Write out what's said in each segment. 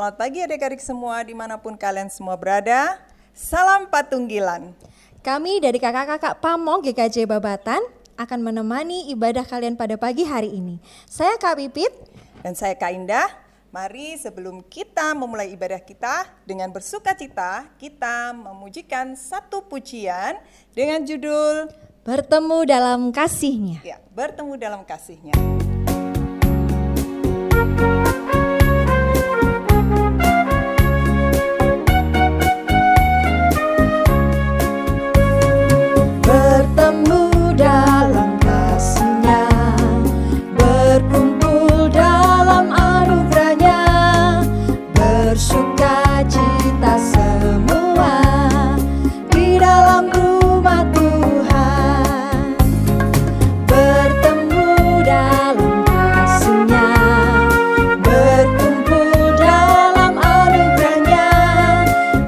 Selamat pagi adik-adik semua dimanapun kalian semua berada. Salam Patunggilan. Kami dari kakak-kakak Pamong GKJ Babatan akan menemani ibadah kalian pada pagi hari ini. Saya Kak Pipit. Dan saya Kak Indah. Mari sebelum kita memulai ibadah kita dengan bersukacita, kita memujikan satu pujian dengan judul Bertemu dalam kasih-Nya. Ya, bertemu dalam kasih-Nya. Bertemu dalam kasih-Nya, berkumpul dalam anugerah-Nya, bersuka cita semua di dalam rumah Tuhan. Bertemu dalam kasih-Nya, berkumpul dalam anugerah-Nya,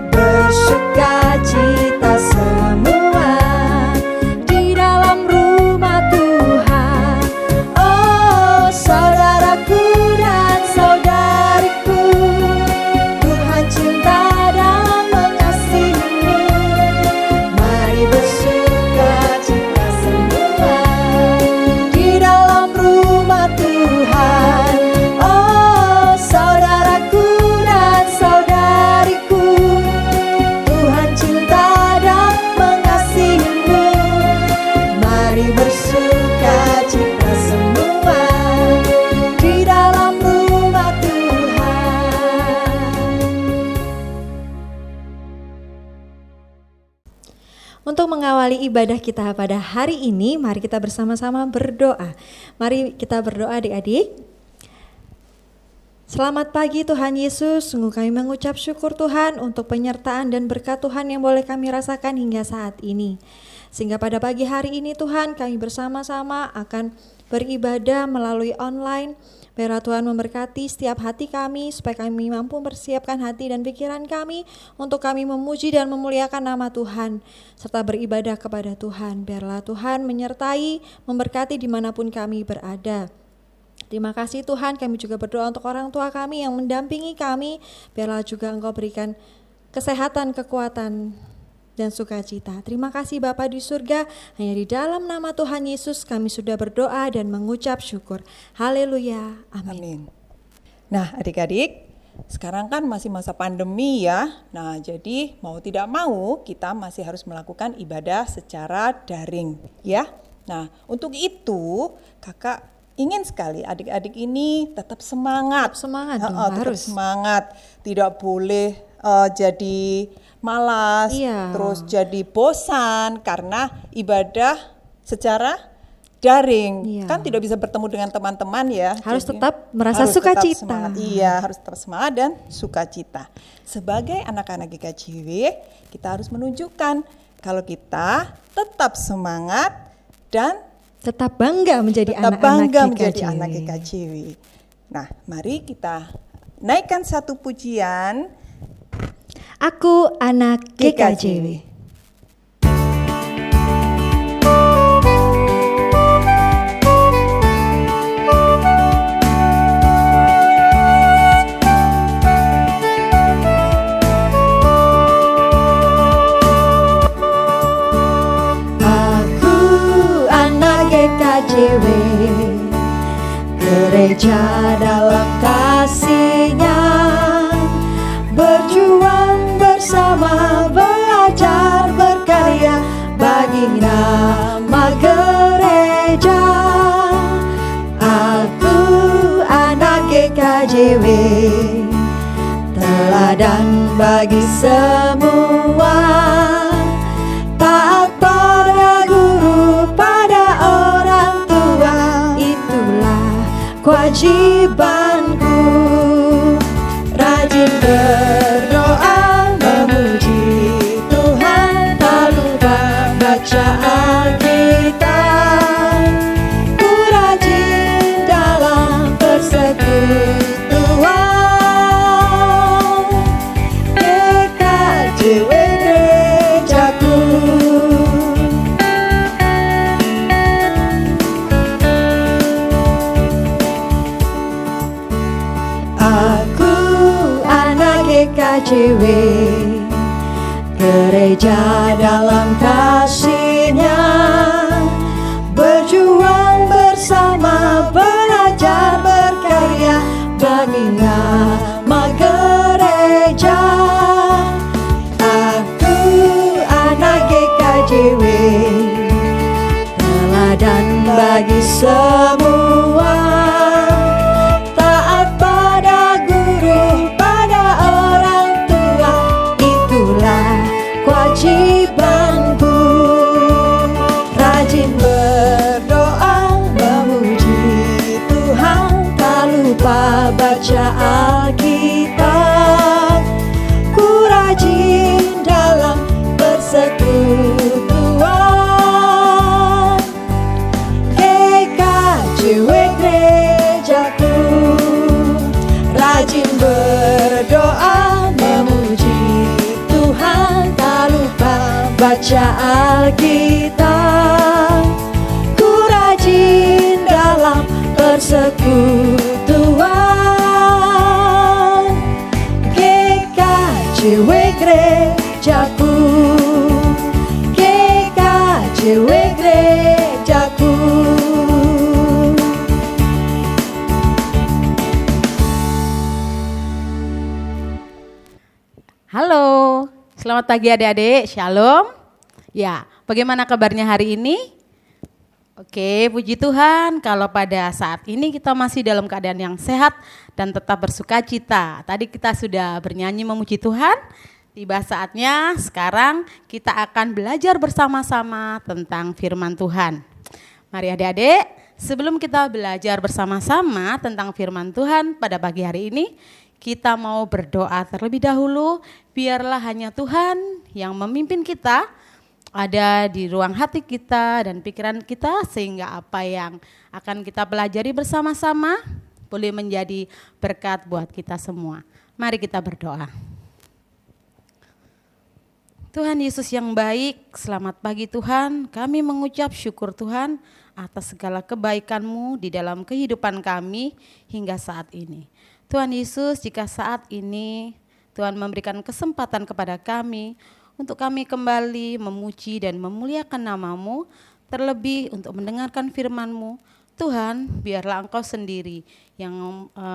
bersuka cita semua di dalam rumah Tuhan. Oh saudaraku dan saudariku, Tuhan cinta dan mengasihimu. Mari bersuka cita semua di dalam rumah Tuhan. Oh saudaraku dan saudariku, Tuhan cinta dan mengasihimu. Mari bersuka cita semua di dalam rumah Tuhan. Untuk mengawali ibadah kita pada hari ini, mari kita bersama-sama berdoa. Mari kita berdoa adik-adik. Selamat pagi Tuhan Yesus, sungguh kami mengucap syukur Tuhan untuk penyertaan dan berkat Tuhan yang boleh kami rasakan hingga saat ini. Sehingga pada pagi hari ini Tuhan kami bersama-sama akan beribadah melalui online. Biarlah Tuhan memberkati setiap hati kami supaya kami mampu mempersiapkan hati dan pikiran kami untuk kami memuji dan memuliakan nama Tuhan serta beribadah kepada Tuhan. Biarlah Tuhan menyertai, memberkati dimanapun kami berada. Terima kasih Tuhan, kami juga berdoa untuk orang tua kami yang mendampingi kami. Biarlah juga Engkau berikan kesehatan, kekuatan, dan sukacita. Terima kasih Bapa di surga, hanya di dalam nama Tuhan Yesus kami sudah berdoa dan mengucap syukur. Haleluya, amin. Amin. Nah adik-adik, sekarang kan masih masa pandemi ya. Nah jadi mau tidak mau kita masih harus melakukan ibadah secara daring ya. Nah untuk itu kakak ingin sekali adik-adik ini tetap semangat. Semangat dong, Tetap harus. semangat, tidak boleh jadi malas, Iya. terus jadi bosan karena ibadah secara daring. Iya. Kan tidak bisa bertemu dengan teman-teman ya. Harus Jadi tetap merasa harus tetap sukacita. semangat. Iya, harus tetap semangat dan sukacita. Sebagai anak-anak GKJW, kita harus menunjukkan kalau kita tetap semangat dan Tetap bangga menjadi tetap anak-anak bangga GKJ. menjadi anak GKJW. Nah, mari kita naikkan satu pujian Aku anak GKJW. Aku anak GKJW, gereja dalam kasih-Nya, berjuang bersama, belajar berkarya bagi nama gereja. Aku anak GKJW, teladan bagi semua, taat pada guru, pada orang tua, itulah kewajibanku. Rajin berdoa, memuji Tuhan, tak lupa baca Alkitab. Ku rajin dalam persekutuan, GKJW gerejaku. Aku GKJW, gereja dalam kasih-Nya, berjuang bersama, belajar berkarya bagi nama gereja. Aku anak GKJW, teladan bagi semua, taat pada guru, pada orang tua, itulah kewajibanku. Rajin berdoa, memuji Tuhan, tak lupa baca Alkitab. Ku rajin dalam persekutuan, GKJW gerejaku. Rajin berdoa, memuji Tuhan, tak lupa baca Alkitab. Ku rajin dalam persekutuan, GKJW gerejaku, GKJW gerejaku. Halo, selamat pagi adik-adik, shalom. Ya, bagaimana kabarnya hari ini? Oke, puji Tuhan kalau pada saat ini kita masih dalam keadaan yang sehat dan tetap bersuka cita. Tadi kita sudah bernyanyi memuji Tuhan, tiba saatnya sekarang kita akan belajar bersama-sama tentang firman Tuhan. Mari adik-adik, sebelum kita belajar bersama-sama tentang firman Tuhan pada pagi hari ini, kita mau berdoa terlebih dahulu, biarlah hanya Tuhan yang memimpin kita, ada di ruang hati kita dan pikiran kita, sehingga apa yang akan kita pelajari bersama-sama boleh menjadi berkat buat kita semua. Mari kita berdoa. Tuhan Yesus yang baik, selamat pagi Tuhan, kami mengucap syukur Tuhan atas segala kebaikan-Mu di dalam kehidupan kami hingga saat ini. Tuhan Yesus, jika saat ini Tuhan memberikan kesempatan kepada kami untuk kami kembali memuji dan memuliakan nama-Mu, terlebih untuk mendengarkan firman-Mu, Tuhan, biarlah Engkau sendiri yang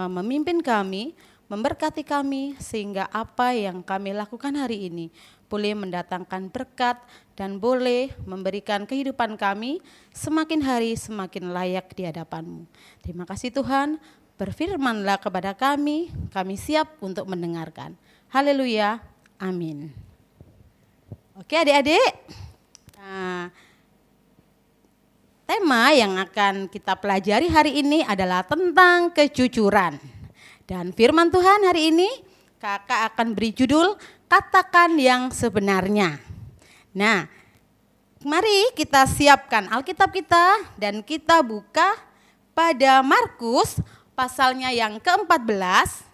memimpin kami, memberkati kami, sehingga apa yang kami lakukan hari ini boleh mendatangkan berkat dan boleh memberikan kehidupan kami semakin hari semakin layak di hadapan-Mu. Terima kasih Tuhan. Berfirmanlah kepada kami siap untuk mendengarkan. Haleluya, amin. Oke adik-adik, nah, tema yang akan kita pelajari hari ini adalah tentang kejujuran. Dan firman Tuhan hari ini kakak akan beri judul, katakan yang sebenarnya. Nah, mari kita siapkan Alkitab kita dan kita buka pada Markus pasalnya yang ke-14,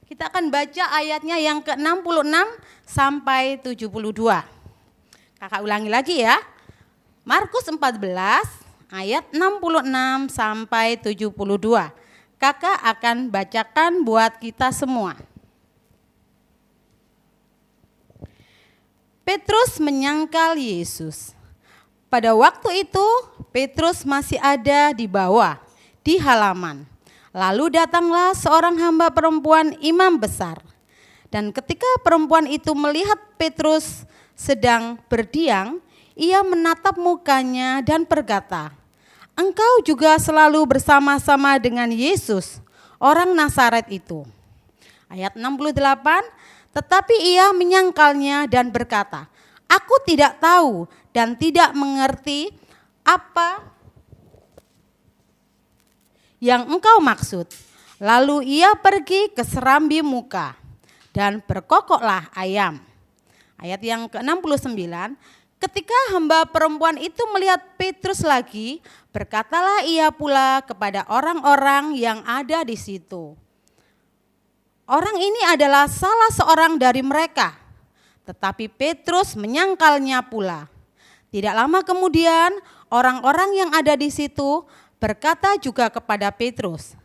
kita akan baca ayatnya yang ke-66 sampai 72. Kakak ulangi lagi ya. Markus 14 ayat 66 sampai 72. Kakak akan bacakan buat kita semua. Petrus menyangkal Yesus. Pada waktu itu Petrus masih ada di bawah, di halaman. Lalu datanglah seorang hamba perempuan imam besar. Dan ketika perempuan itu melihat Petrus sedang berdiam, ia menatap mukanya dan berkata, "Engkau juga selalu bersama-sama dengan Yesus, orang Nazaret itu." Ayat 68, tetapi ia menyangkalnya dan berkata, "Aku tidak tahu dan tidak mengerti apa yang engkau maksud." Lalu ia pergi ke serambi muka dan berkokoklah ayam. Ayat yang ke-69, ketika hamba perempuan itu melihat Petrus lagi, berkatalah ia pula kepada orang-orang yang ada di situ, "Orang ini adalah salah seorang dari mereka." Tetapi Petrus menyangkalnya pula. Tidak lama kemudian orang-orang yang ada di situ berkata juga kepada Petrus,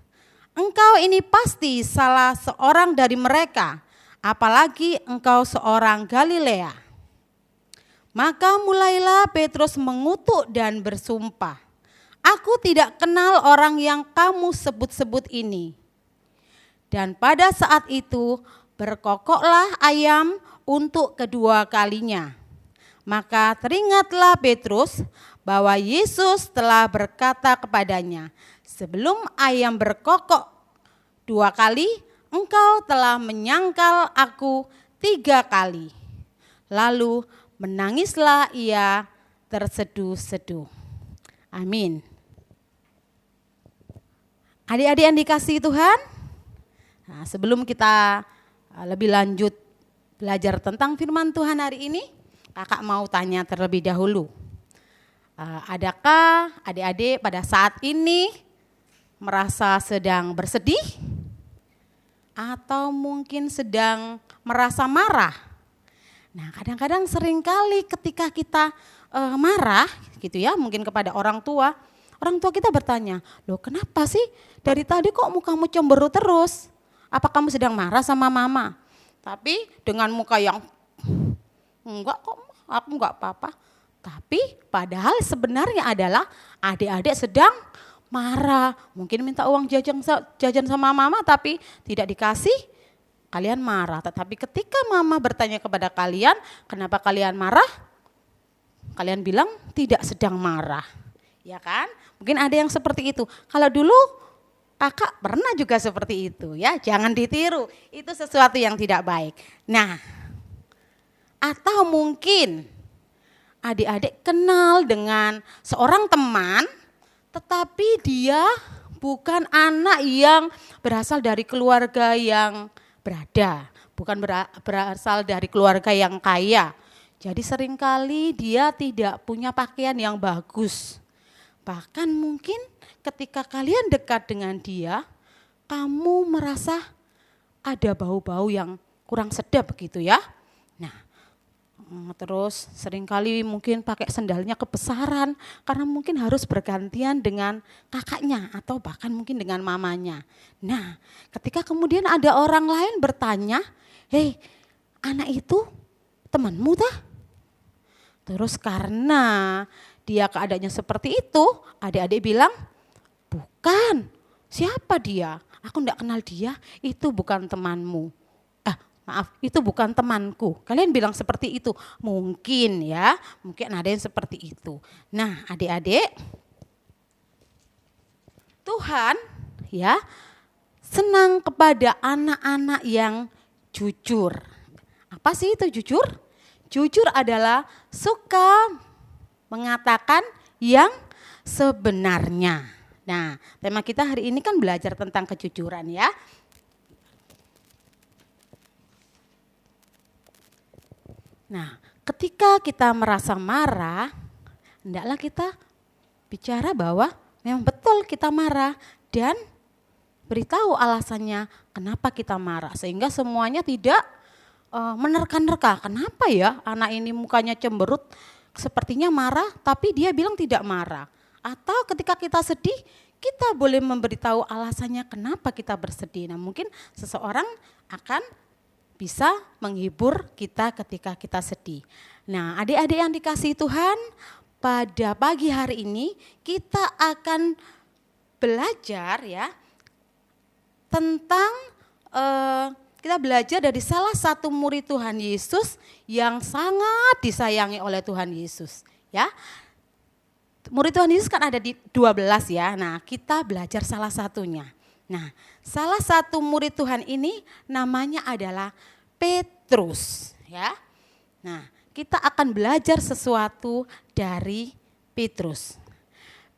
"Engkau ini pasti salah seorang dari mereka, apalagi engkau seorang Galilea. Maka mulailah Petrus mengutuk dan bersumpah, aku tidak kenal orang yang kamu sebut-sebut ini. Dan pada saat itu berkokoklah ayam untuk kedua kalinya. Maka teringatlah Petrus bahwa Yesus telah berkata kepadanya, sebelum ayam berkokok 2 kali, engkau telah menyangkal aku 3 kali. Lalu menangislah ia terseduh-seduh. Amin. Adik-adik yang dikasihi Tuhan, nah, sebelum kita lebih lanjut belajar tentang firman Tuhan hari ini, kakak mau tanya terlebih dahulu. Adakah adik-adik pada saat ini merasa sedang bersedih? Atau mungkin sedang merasa marah? Nah, kadang-kadang seringkali ketika kita marah gitu ya, mungkin kepada orang tua kita bertanya, loh kenapa sih dari tadi kok mukamu cemberut terus? Apa kamu sedang marah sama mama? Tapi dengan muka yang enggak kok, aku enggak apa-apa. Tapi padahal sebenarnya adalah adik-adik sedang marah. Mungkin minta uang jajan sama mama tapi tidak dikasih. Kalian marah, tetapi ketika mama bertanya kepada kalian, kenapa kalian marah? Kalian bilang tidak sedang marah, ya kan? Mungkin ada yang seperti itu. Kalau dulu kakak pernah juga seperti itu ya, jangan ditiru, itu sesuatu yang tidak baik. Nah, atau mungkin adik-adik kenal dengan seorang teman, tetapi dia bukan anak yang berasal dari keluarga yang berada, bukan berasal dari keluarga yang kaya. Jadi seringkali dia tidak punya pakaian yang bagus. Bahkan mungkin ketika kalian dekat dengan dia, kamu merasa ada bau-bau yang kurang sedap begitu ya. Nah, terus seringkali mungkin pakai sendalnya kebesaran karena mungkin harus bergantian dengan kakaknya atau bahkan mungkin dengan mamanya. Nah, ketika kemudian ada orang lain bertanya, hei anak itu temanmu tah? Terus karena dia keadaannya seperti itu, adik-adik bilang, bukan, siapa dia? Aku enggak kenal dia, itu bukan temanmu. Maaf, itu bukan temanku. Kalian bilang seperti itu. Mungkin ya, mungkin ada yang seperti itu. Nah, adik-adik, Tuhan ya senang kepada anak-anak yang jujur. Apa sih itu jujur? Jujur adalah suka mengatakan yang sebenarnya. Nah, tema kita hari ini kan belajar tentang kejujuran ya. Nah, ketika kita merasa marah, hendaklah kita bicara bahwa memang betul kita marah dan beritahu alasannya kenapa kita marah. Sehingga semuanya tidak menerka-nerka. Kenapa ya anak ini mukanya cemberut, sepertinya marah tapi dia bilang tidak marah. Atau ketika kita sedih, kita boleh memberitahu alasannya kenapa kita bersedih. Nah, mungkin seseorang akan bisa menghibur kita ketika kita sedih. Nah, adik-adik yang dikasihi Tuhan, pada pagi hari ini kita akan belajar ya tentang kita belajar dari salah satu murid Tuhan Yesus yang sangat disayangi oleh Tuhan Yesus ya. Murid Tuhan Yesus kan ada di 12 ya. Nah, kita belajar salah satunya. Nah, salah satu murid Tuhan ini namanya adalah Petrus ya. Nah, kita akan belajar sesuatu dari Petrus.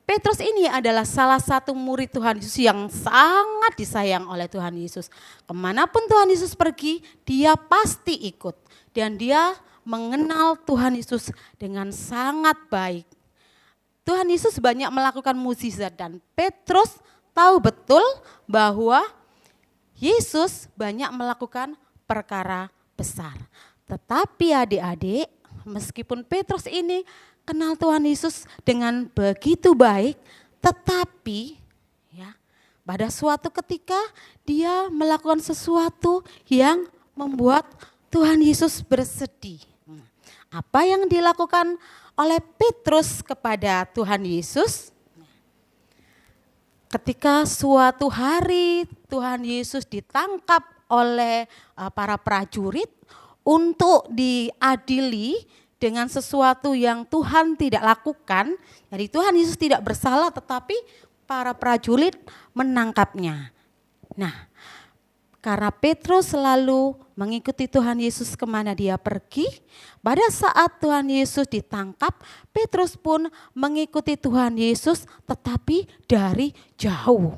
Petrus ini adalah salah satu murid Tuhan Yesus yang sangat disayang oleh Tuhan Yesus. Kemanapun Tuhan Yesus pergi, dia pasti ikut. Dan dia mengenal Tuhan Yesus dengan sangat baik. Tuhan Yesus banyak melakukan mukjizat dan Petrus tahu betul bahwa Yesus banyak melakukan perkara besar. Tetapi adik-adik, meskipun Petrus ini kenal Tuhan Yesus dengan begitu baik, tetapi ya pada suatu ketika dia melakukan sesuatu yang membuat Tuhan Yesus bersedih. Apa yang dilakukan oleh Petrus kepada Tuhan Yesus? Ketika suatu hari Tuhan Yesus ditangkap oleh para prajurit untuk diadili dengan sesuatu yang Tuhan tidak lakukan. Jadi Tuhan Yesus tidak bersalah, tetapi para prajurit menangkapnya. Nah, karena Petrus selalu mengikuti Tuhan Yesus kemana dia pergi, pada saat Tuhan Yesus ditangkap, Petrus pun mengikuti Tuhan Yesus tetapi dari jauh.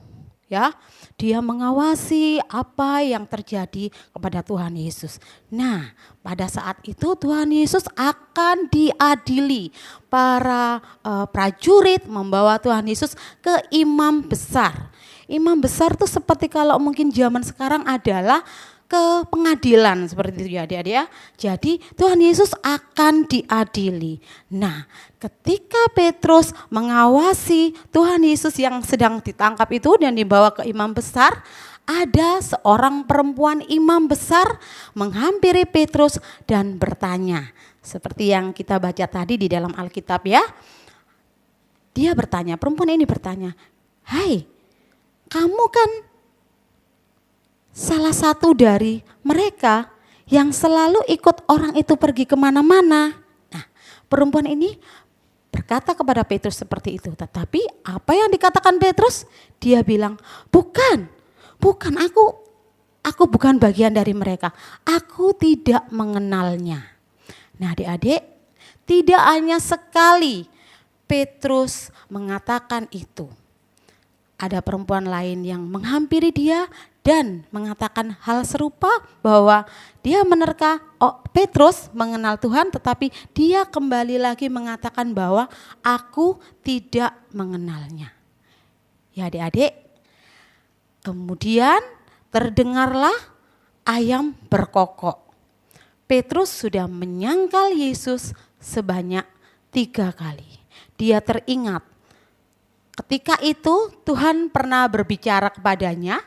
Ya, dia mengawasi apa yang terjadi kepada Tuhan Yesus. Nah, pada saat itu Tuhan Yesus akan diadili. Para prajurit membawa Tuhan Yesus ke imam besar. Imam besar itu seperti kalau mungkin zaman sekarang adalah ke pengadilan seperti itu ya adik-adik ya. Jadi Tuhan Yesus akan diadili. Nah, ketika Petrus mengawasi Tuhan Yesus yang sedang ditangkap itu dan dibawa ke imam besar, ada seorang perempuan imam besar menghampiri Petrus dan bertanya. Seperti yang kita baca tadi di dalam Alkitab ya. Dia bertanya, perempuan ini bertanya, "Hai, kamu kan salah satu dari mereka yang selalu ikut orang itu pergi kemana-mana." Nah, perempuan ini berkata kepada Petrus seperti itu. Tetapi apa yang dikatakan Petrus? Dia bilang, bukan aku bukan bagian dari mereka. Aku tidak mengenalnya. Nah adik-adik, tidak hanya sekali Petrus mengatakan itu. Ada perempuan lain yang menghampiri dia dan mengatakan hal serupa bahwa dia menerka, Petrus mengenal Tuhan tetapi dia kembali lagi mengatakan bahwa aku tidak mengenalnya. Ya adik-adik, kemudian terdengarlah ayam berkokok. Petrus sudah menyangkal Yesus sebanyak 3 kali. Dia teringat ketika itu Tuhan pernah berbicara kepadanya,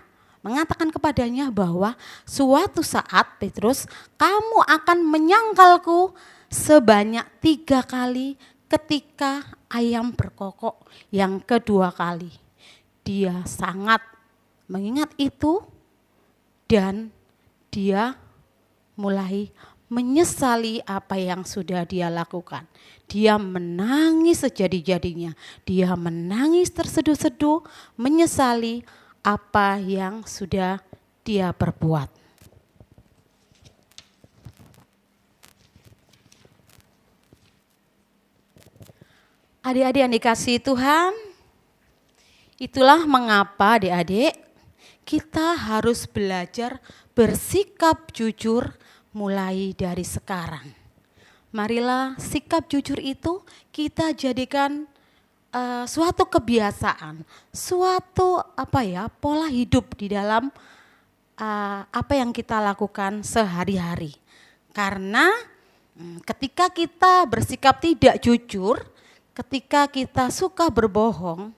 mengatakan kepadanya bahwa suatu saat Petrus, kamu akan menyangkalku sebanyak 3 kali ketika ayam berkokok yang kedua kali. Dia sangat mengingat itu dan dia mulai menyesali apa yang sudah dia lakukan. Dia menangis sejadi-jadinya. Dia menangis terseduh-seduh, menyesali apa yang sudah dia perbuat. Adik-adik yang dikasihi Tuhan, itulah mengapa adik-adik kita harus belajar bersikap jujur mulai dari sekarang. Marilah sikap jujur itu kita jadikan suatu kebiasaan, suatu pola hidup di dalam apa yang kita lakukan sehari-hari. Karena ketika kita bersikap tidak jujur, ketika kita suka berbohong,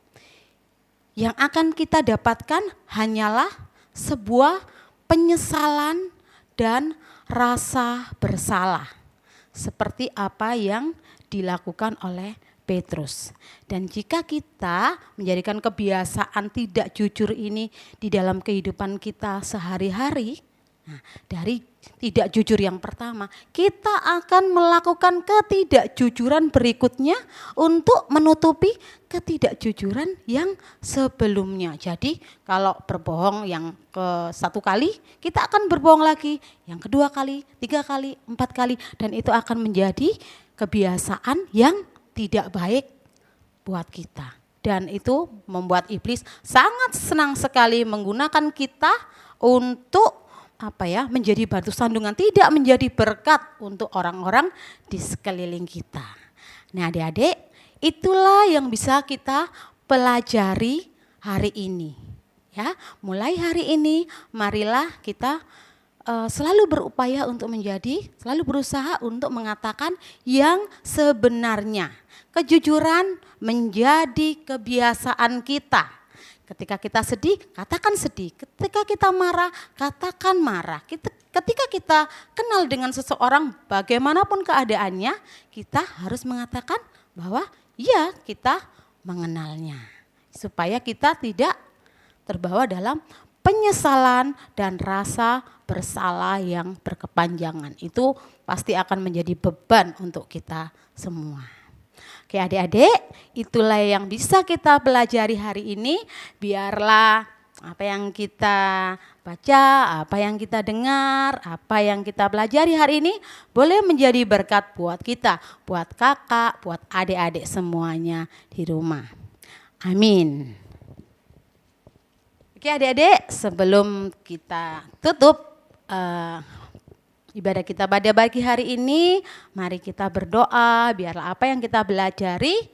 yang akan kita dapatkan hanyalah sebuah penyesalan dan rasa bersalah. Seperti apa yang dilakukan oleh Petrus. Dan jika kita menjadikan kebiasaan tidak jujur ini di dalam kehidupan kita sehari-hari, dari tidak jujur yang pertama, kita akan melakukan ketidakjujuran berikutnya untuk menutupi ketidakjujuran yang sebelumnya. Jadi kalau berbohong yang ke 1 kali, kita akan berbohong lagi yang kedua kali, 3 kali, 4 kali, dan itu akan menjadi kebiasaan yang tidak baik buat kita. Dan itu membuat iblis sangat senang sekali menggunakan kita untuk menjadi batu sandungan, tidak menjadi berkat untuk orang-orang di sekeliling kita. Nah adik-adik, itulah yang bisa kita pelajari hari ini. Ya, mulai hari ini marilah kita selalu berupaya untuk selalu berusaha untuk mengatakan yang sebenarnya. Kejujuran menjadi kebiasaan kita. Ketika kita sedih, katakan sedih. Ketika kita marah, katakan marah. Ketika kita kenal dengan seseorang, bagaimanapun keadaannya, kita harus mengatakan bahwa ya kita mengenalnya. Supaya kita tidak terbawa dalam penyesalan dan rasa bersalah yang berkepanjangan. Itu pasti akan menjadi beban untuk kita semua. Oke adik-adik, itulah yang bisa kita pelajari hari ini. Biarlah apa yang kita baca, apa yang kita dengar, apa yang kita pelajari hari ini boleh menjadi berkat buat kita, buat kakak, buat adik-adik semuanya di rumah. Amin. Oke adik-adik, sebelum kita tutup ibadah kita pada pagi hari ini, mari kita berdoa biarlah apa yang kita pelajari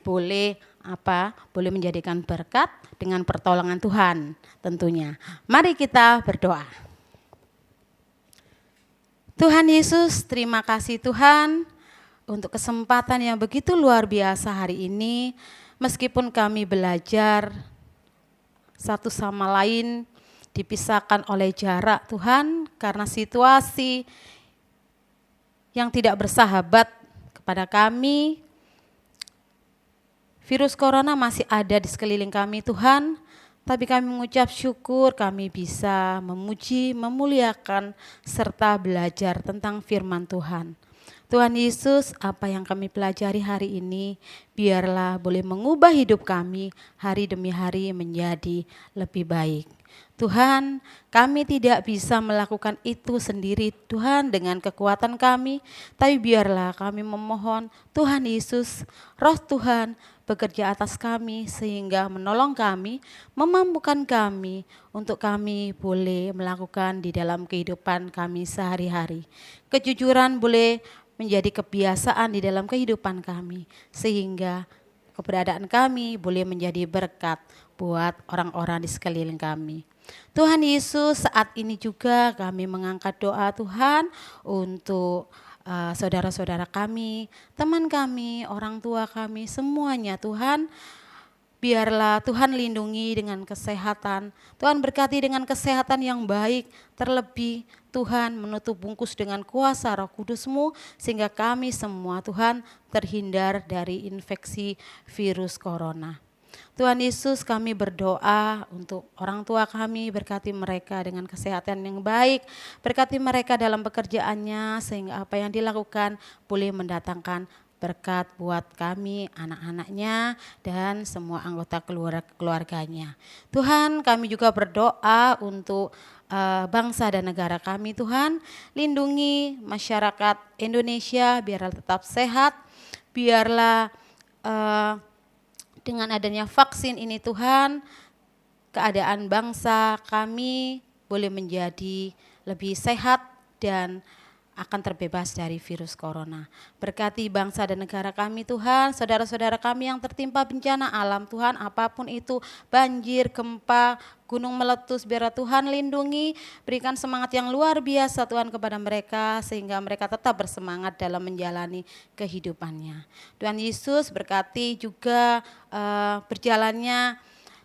boleh menjadikan berkat dengan pertolongan Tuhan tentunya. Mari kita berdoa. Tuhan Yesus, terima kasih Tuhan untuk kesempatan yang begitu luar biasa hari ini. Meskipun kami belajar satu sama lain dipisahkan oleh jarak Tuhan karena situasi yang tidak bersahabat kepada kami. Virus corona masih ada di sekeliling kami Tuhan, tapi kami mengucap syukur kami bisa memuji, memuliakan, serta belajar tentang firman Tuhan. Tuhan Yesus, apa yang kami pelajari hari ini, biarlah boleh mengubah hidup kami hari demi hari menjadi lebih baik. Tuhan, kami tidak bisa melakukan itu sendiri Tuhan dengan kekuatan kami, tapi biarlah kami memohon Tuhan Yesus, Roh Tuhan bekerja atas kami sehingga menolong kami, memampukan kami untuk kami boleh melakukan di dalam kehidupan kami sehari-hari. Kejujuran boleh menjadi kebiasaan di dalam kehidupan kami sehingga keberadaan kami boleh menjadi berkat buat orang-orang di sekeliling kami. Tuhan Yesus, saat ini juga kami mengangkat doa Tuhan untuk saudara-saudara kami, teman kami, orang tua kami, semuanya Tuhan. Biarlah Tuhan lindungi dengan kesehatan, Tuhan berkati dengan kesehatan yang baik, terlebih Tuhan menutup bungkus dengan kuasa Roh Kudus-Mu sehingga kami semua Tuhan terhindar dari infeksi virus corona. Tuhan Yesus, kami berdoa untuk orang tua kami, berkati mereka dengan kesehatan yang baik, berkati mereka dalam pekerjaannya sehingga apa yang dilakukan boleh mendatangkan berkat buat kami, anak-anaknya dan semua anggota keluarganya. Tuhan, kami juga berdoa untuk bangsa dan negara kami Tuhan, lindungi masyarakat Indonesia biarlah tetap sehat, biarlah dengan adanya vaksin ini Tuhan, keadaan bangsa kami boleh menjadi lebih sehat dan akan terbebas dari virus corona. Berkati bangsa dan negara kami Tuhan, saudara-saudara kami yang tertimpa bencana alam Tuhan, apapun itu, banjir, gempa, gunung meletus, biar Tuhan lindungi, berikan semangat yang luar biasa Tuhan kepada mereka sehingga mereka tetap bersemangat dalam menjalani kehidupannya. Tuhan Yesus berkati juga berjalannya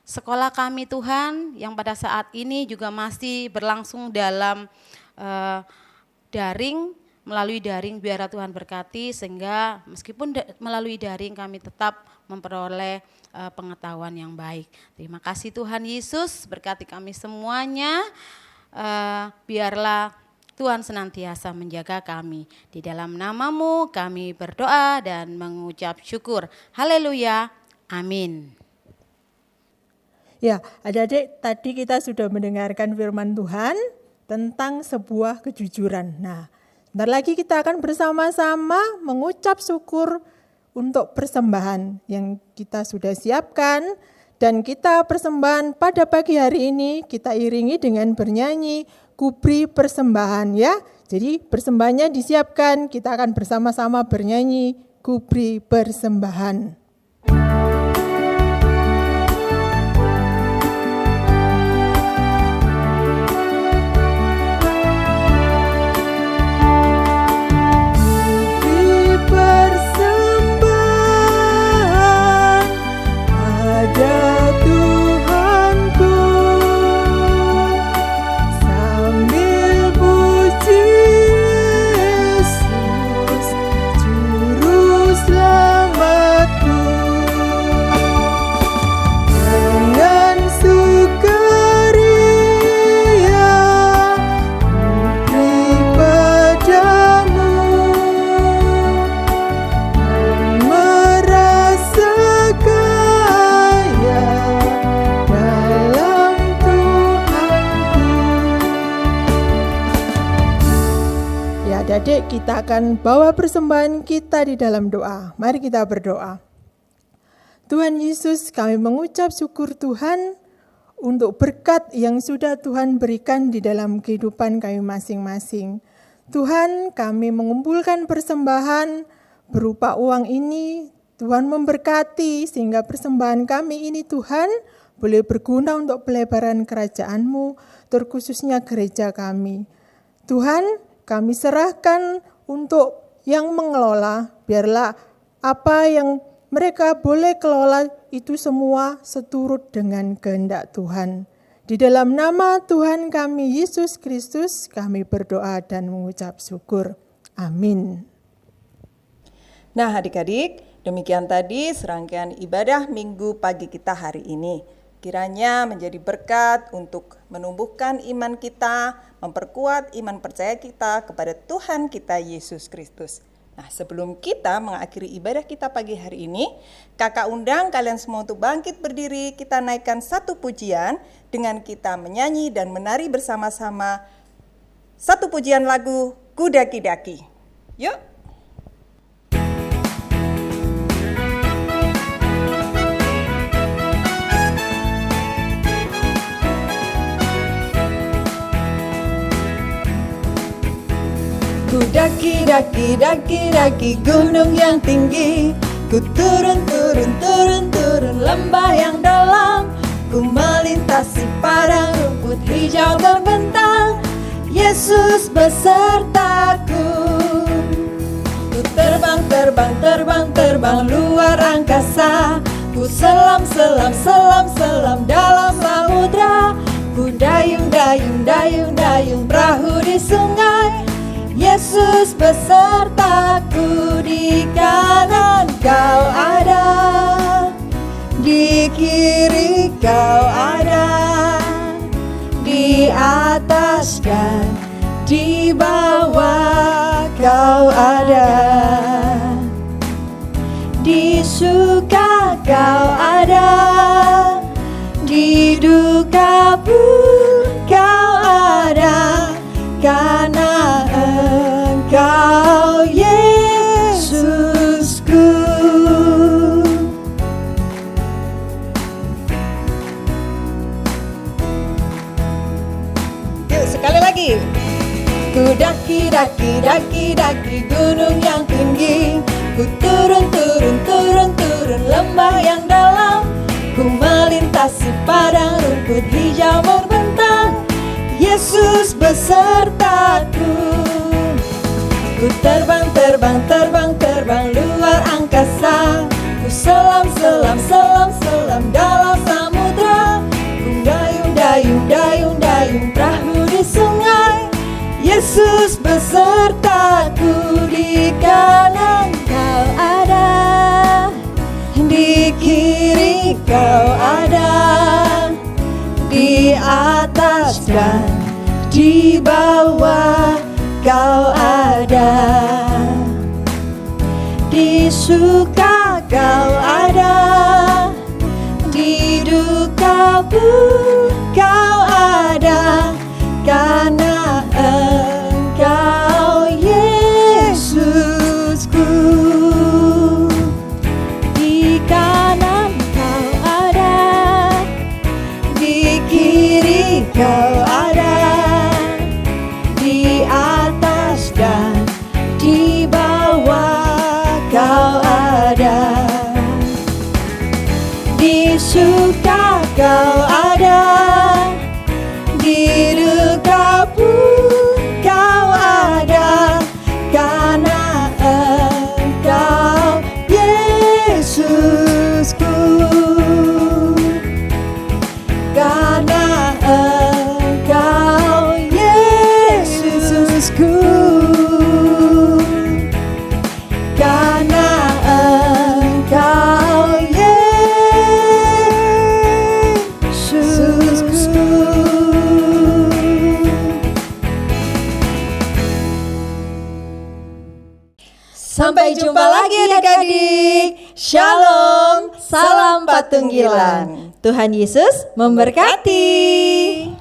sekolah kami Tuhan yang pada saat ini juga masih berlangsung dalam daring, melalui daring biar Tuhan berkati sehingga meskipun melalui daring kami tetap memperoleh pengetahuan yang baik. Terima kasih Tuhan Yesus, berkati kami semuanya, biarlah Tuhan senantiasa menjaga kami. Di dalam nama-Mu kami berdoa dan mengucap syukur. Haleluya, amin. Ya, adik-adik, tadi kita sudah mendengarkan firman Tuhan tentang sebuah kejujuran. Nah, sebentar lagi kita akan bersama-sama mengucap syukur untuk persembahan yang kita sudah siapkan. Dan kita persembahan pada pagi hari ini kita iringi dengan bernyanyi Kubri Persembahan ya. Jadi persembahannya disiapkan, kita akan bersama-sama bernyanyi Kubri Persembahan. Ada Tuhan kita akan bawa persembahan kita di dalam doa. Mari kita berdoa. Tuhan Yesus, kami mengucap syukur Tuhan untuk berkat yang sudah Tuhan berikan di dalam kehidupan kami masing-masing. Tuhan, kami mengumpulkan persembahan berupa uang ini. Tuhan memberkati sehingga persembahan kami ini Tuhan boleh berguna untuk pelebaran kerajaan-Mu, terkhususnya gereja kami. Tuhan, kami serahkan untuk yang mengelola, biarlah apa yang mereka boleh kelola itu semua seturut dengan kehendak Tuhan. Di dalam nama Tuhan kami Yesus Kristus, kami berdoa dan mengucap syukur. Amin. Nah adik-adik, demikian tadi serangkaian ibadah minggu pagi kita hari ini. Kiranya menjadi berkat untuk menumbuhkan iman kita, memperkuat iman percaya kita kepada Tuhan kita Yesus Kristus. Nah, sebelum kita mengakhiri ibadah kita pagi hari ini, kakak undang kalian semua untuk bangkit berdiri, kita naikkan satu pujian dengan kita menyanyi dan menari bersama-sama satu pujian lagu Ku Daki-Daki. Yuk! Ku daki-daki gunung yang tinggi, ku turun lembah yang dalam, ku melintasi padang rumput hijau berbentang, Yesus besertaku. Ku terbang luar angkasa, ku selam dalam samudra, ku dayung perahu di sungai, Yesus besertaku. Di kanan kau ada, di kiri kau ada, di atas dan di bawah kau ada, di suka kau ada, di duka pun kau ada, karena Engkau Yesusku. Yuk sekali lagi. Ku daki-daki gunung yang tinggi, ku turun lembah yang dalam, ku melintasi padang rumput hijau berbentang, Yesus besertaku. Ku terbang luar angkasa, ku selam dalam samudra, ku dayung perahu di sungai, Yesus besertaku. Di kanan kau ada, di kiri kau ada, di atas dan di bawah kau ada, di suka kau ada, di duka pun kau ada, karena Engkau Yesusku. Di kanan kau ada, di kiri kau ada, di atas dan di bawah kau ada, di suka kau ada, di duka pun kau ada, karena Engkau Yesusku, karena Engkau Yesusku, karena Engkau Yesusku. Sampai jumpa lagi adik-adik. Shalom, salam Patunggilan. Tuhan Yesus memberkati.